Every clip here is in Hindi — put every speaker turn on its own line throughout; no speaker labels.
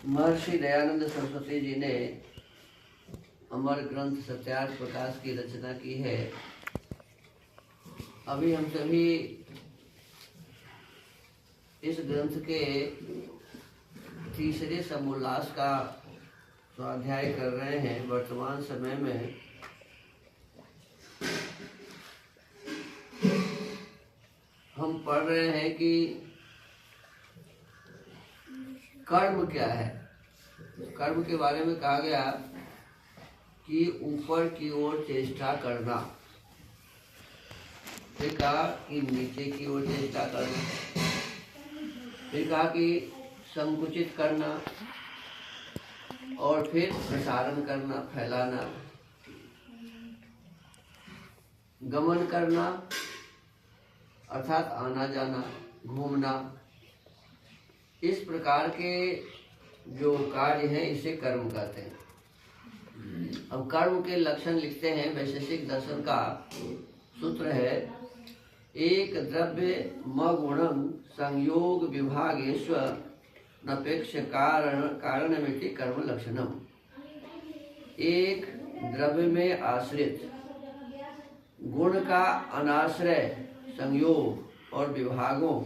महर्षि दयानंद सरस्वती जी ने अमर ग्रंथ सत्यार्थ प्रकाश की रचना की है। अभी हम सभी इस ग्रंथ के तीसरे समोल्लास का स्वाध्याय कर रहे हैं। वर्तमान समय में हम पढ़ रहे हैं कि कर्म क्या है। कर्म के बारे में कहा गया कि ऊपर की ओर चेष्टा करना, फिर कहा कि नीचे की ओर चेष्टा करना, फिर कहा कि संकुचित करना और फिर प्रसारण करना, फैलाना, गमन करना अर्थात आना जाना, घूमना। इस प्रकार के जो कार्य हैं इसे कर्म कहते हैं। अब कर्म के लक्षण लिखते हैं। वैशेषिक दर्शन का सूत्र है, एक द्रव्य मगुणं संयोग विभागेश्वर नपेक्ष कारणमिति कर्म लक्षणम। एक द्रव्य में आश्रित गुण का अनाश्रय संयोग और विभागों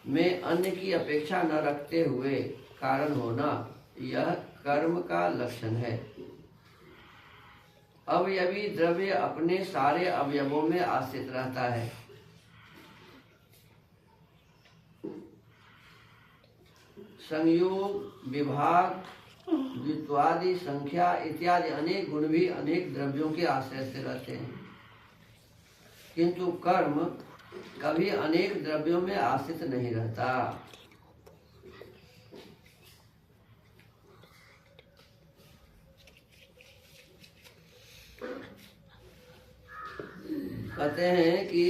में अन्य की अपेक्षा न रखते हुए कारण होना, यह कर्म का लक्षण है। अवयवी द्रव्य अपने सारे अवयवों में आश्रित रहता है। संयोग, विभाग, द्वित्वादि, संख्या इत्यादि अनेक गुण भी अनेक द्रव्यों के आश्रय से रहते हैं, किंतु कर्म कभी अनेक द्रव्यों में आश्रित नहीं रहता। कहते हैं कि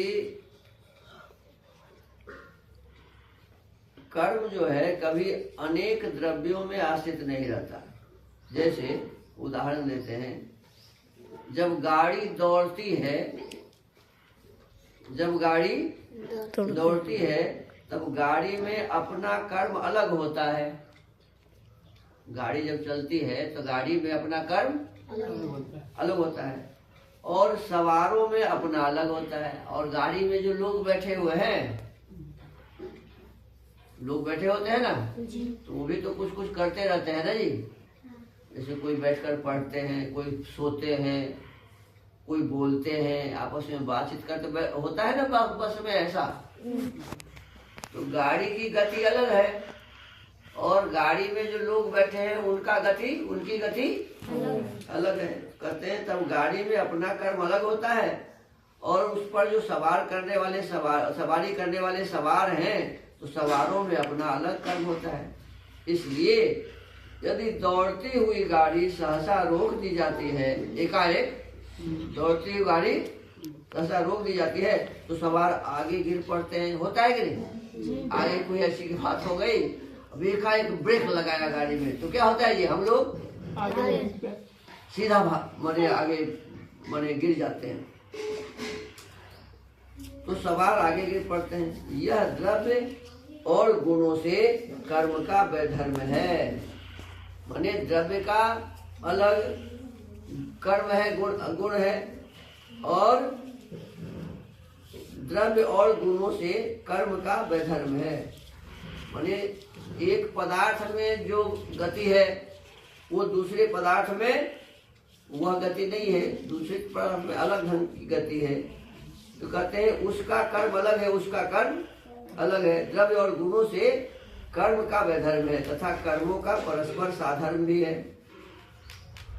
कर्म जो है कभी अनेक द्रव्यों में आश्रित नहीं रहता। जैसे उदाहरण देते हैं, जब गाड़ी दौड़ती है, तब गाड़ी में अपना कर्म अलग होता है। गाड़ी जब चलती है तो गाड़ी में अपना कर्म अलग होता है और सवारों में अपना अलग होता है। और गाड़ी में जो लोग बैठे हुए हैं, लोग बैठे होते हैं ना, तो वो भी तो कुछ कुछ करते रहते हैं ना जी। जैसे कोई बैठकर पढ़ते हैं, कोई सोते हैं, कोई बोलते हैं, आपस में बातचीत करते होता है ना बस में ऐसा। तो गाड़ी की गति अलग है और गाड़ी में जो लोग बैठे हैं उनकी गति अलग है। कहते हैं तब गाड़ी में अपना कर्म अलग होता है और उस पर जो सवारी करने वाले सवार हैं तो सवारों में अपना अलग कर्म होता है। इसलिए यदि दौड़ती हुई गाड़ी सहसा रोक दी जाती है, एकाएक दौड़ती हुई गाड़ी सहसा रोक दी जाती है तो सवार आगे गिर पड़ते हैं। होता है कि नहीं? आगे कोई ऐसी बात हो गई, अब एकाएक ब्रेक लगाया गाड़ी में तो क्या होता है जी, हम लोग सीधा आगे गिर जाते हैं, तो सवार आगे गिर पड़ते हैं। यह द्रव्य और गुणों से कर्म का वैधर्म है। माने द्रव्य का अलग कर्म है, गुण है, और द्रव्य और गुणों से कर्म का वैधर्म है। माने एक पदार्थ में जो गति है वो दूसरे पदार्थ में वह गति नहीं है, दूसरे पदार्थ में अलग ढंग की गति है। तो कहते हैं उसका कर्म अलग है, उसका कर्म अलग है। द्रव्य और गुणों से कर्म का वैधर्म है तथा कर्मों का परस्पर साधर्म भी है,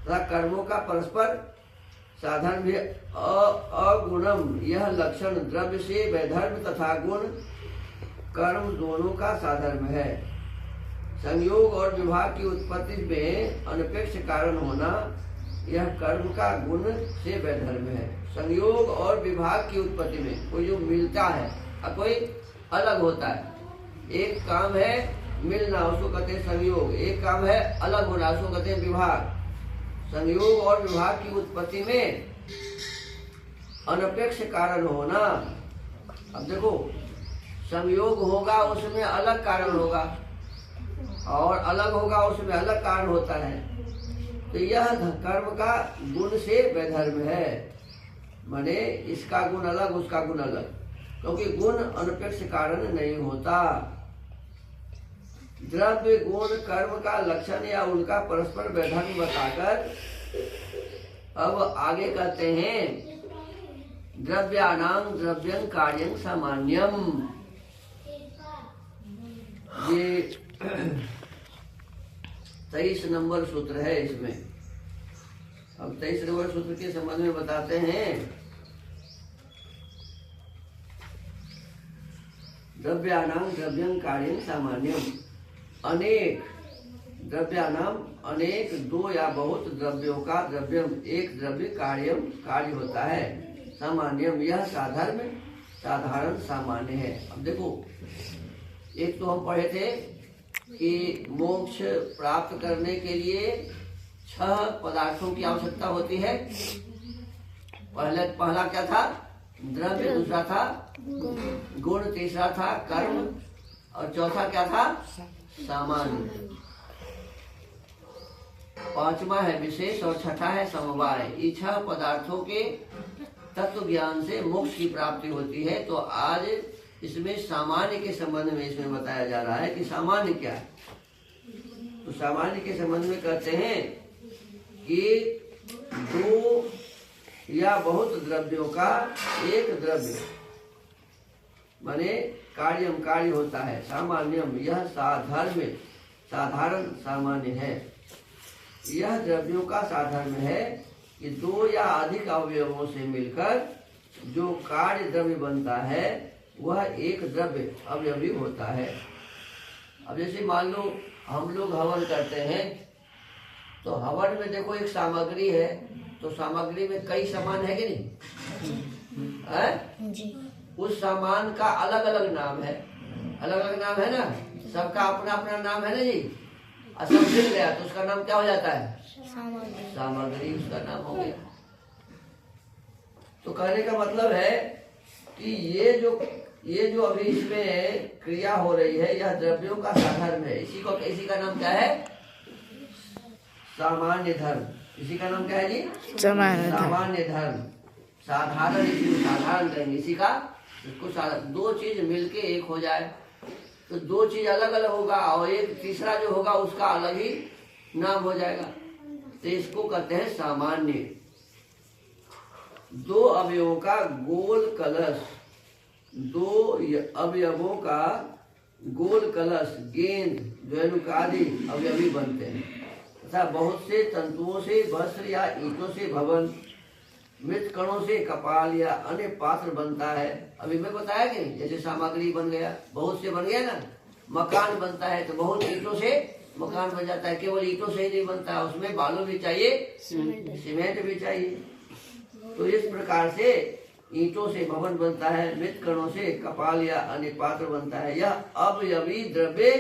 तथा कर्मों का परस्पर साधर्म भी। अगुणम, यह लक्षण द्रव्य से वैधर्म तथा गुण कर्म दोनों का साधर्म है। संयोग और विभाग की उत्पत्ति में अनपेक्ष कारण होना, यह कर्म का गुण से वैधर्म है। संयोग और विभाग की उत्पत्ति में कोई जो मिलता है और कोई अलग होता है। एक काम है मिलना, उसको कहते हैं संयोग। एक काम है अलग होना, उसको कहते हैं विभाग। संयोग और विभाग की उत्पत्ति में अनपेक्ष कारण होना। अब देखो, संयोग होगा उसमें अलग कारण होगा, और अलग होगा उसमें अलग कारण होता है। तो यह कर्म का गुण से वैधर्म है, माने इसका गुण अलग उसका गुण अलग, क्योंकि गुण अनपेक्ष कारण नहीं होता। द्रव्य गुण कर्म का लक्षण या उनका परस्पर वैधर्म बताकर अब आगे कहते हैं द्रव्यानां द्रव्यं कार्यं सामान्यम। ये 23 नंबर सूत्र है इसमें। अब 23 नंबर सूत्र के संबंध में बताते हैं द्रव्यानां द्रव्यं कार्यं सामान्यम। अनेक द्रव्यानाम अनेक दो या बहुत द्रव्यों का द्रव्यम एक द्रव्य कार्यम कार्य होता है। सामान्यम यह साधारण सामान्य है। अब देखो, एक तो हम पढ़े थे कि मोक्ष प्राप्त करने के लिए 6 पदार्थों की आवश्यकता होती है। पहला क्या था? द्रव्य, दूसरा था गुण, तीसरा था कर्म और चौथा क्या था? सामान्य। 5वां है विशेष और छठा है समवाय। ये 6 पदार्थों के तत्व ज्ञान से मोक्ष की प्राप्ति होती है। तो आज इसमें सामान्य के संबंध में इसमें बताया जा रहा है कि सामान्य क्या है। तो सामान्य के संबंध में कहते हैं कि 2 या बहुत द्रव्यों का एक द्रव्य माने कार्यम कार्य होता है। सामान्यम यह साधारण सामान्य है। यह द्रव्यों का साधर्म है कि 2 या अधिक अवयवों से मिलकर जो कार्य द्रव्य बनता है वह एक द्रव्य अवयवी होता है। अब जैसे मान लो हम लोग हवन करते हैं, तो हवन में देखो एक सामग्री है, तो सामग्री में कई सामान है कि नहीं है? जी। उस सामान का अलग अलग नाम है, अलग अलग नाम है ना, सबका अपना अपना नाम है ना जी। और सब मिल गया तो उसका नाम क्या हो जाता है? सामग्री उसका नाम हो गया। तो कहने का मतलब है कि ये जो अभी इसमें क्रिया हो रही है यह द्रव्यों का साधर्म है। इसी का नाम क्या है? सामान्य धर्म। इसी का नाम क्या है जी? सामान्य धर्म। साधारण, इसी साधारण कहेंगे इसी का। इसको 2 चीज मिलके एक हो जाए तो 2 चीज अलग अलग होगा और एक तीसरा जो होगा उसका अलग ही नाम हो जाएगा। तो इसको कहते हैं सामान्य। 2 अवयवों का गोल कलश, 2 अवयवों का गोल कलश, गेंद, द्वैनुकादि अवयवी बनते हैं तथा बहुत से तंतुओं से वस्त्र या ईंटों से भवन, मृत कणों से कपाल या अन्य पात्र बनता है। अभी मैं बताया कि जैसे सामग्री बन गया, बहुत से बन गया ना। मकान बनता है तो बहुत ईंटों से मकान बन जाता है। केवल ईंटों से ही नहीं बनता है, उसमें बालू भी चाहिए, सीमेंट भी चाहिए। तो इस प्रकार से ईंटों से भवन बनता है, मृत कणों से कपाल या अन्य पात्र बनता है। यह अवयवी द्रव्य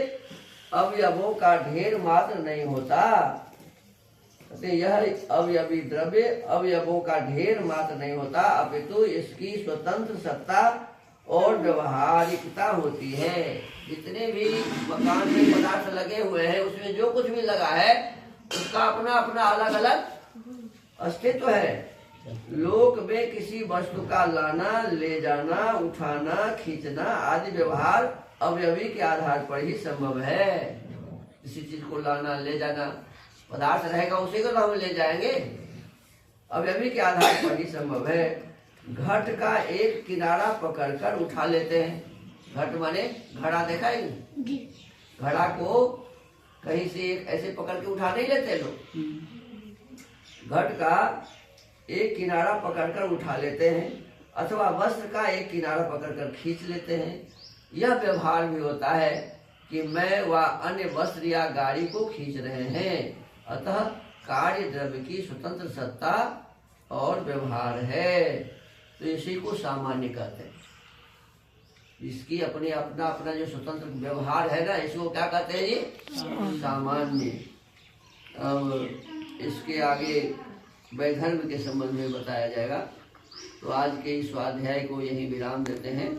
अवयवों का ढेर मात्र नहीं होता। यह अवयवी द्रव्य अवयवों का ढेर मात्र नहीं होता, अपितु इसकी स्वतंत्र सत्ता और व्यवहारिकता होती है। जितने भी मकान में पदार्थ लगे हुए हैं उसमें जो कुछ भी लगा है उसका अपना अपना अलग अलग अस्तित्व है। लोक में किसी वस्तु का लाना, ले जाना, उठाना, खींचना आदि व्यवहार अवयवी के आधार पर ही संभव है। किसी चीज को लाना, ले जाना, पदार्थ रहेगा उसी को हम ले जाएंगे, अवयवी के आधार पर ही संभव है। घट का एक किनारा पकड़कर उठा लेते हैं। घट माने घड़ा, देखा है? घड़ा को कहीं से ऐसे पकड़ के उठा नहीं लेते लोग। घट का एक किनारा पकड़कर उठा लेते हैं अथवा वस्त्र का एक किनारा पकड़कर खींच लेते हैं। यह व्यवहार भी होता है कि मैं व अन्य वस्त्र या गाड़ी को खींच रहे हैं। अतः कार्य द्रव्य की स्वतंत्र सत्ता और व्यवहार है। तो इसी को सामान्य कहते हैं। इसकी अपने अपना अपना जो स्वतंत्र व्यवहार है ना, इसको क्या कहते हैं जी? सामान्य। अब इसके आगे वैधर्म के संबंध में बताया जाएगा। तो आज के इस स्वाध्याय को यही विराम देते हैं।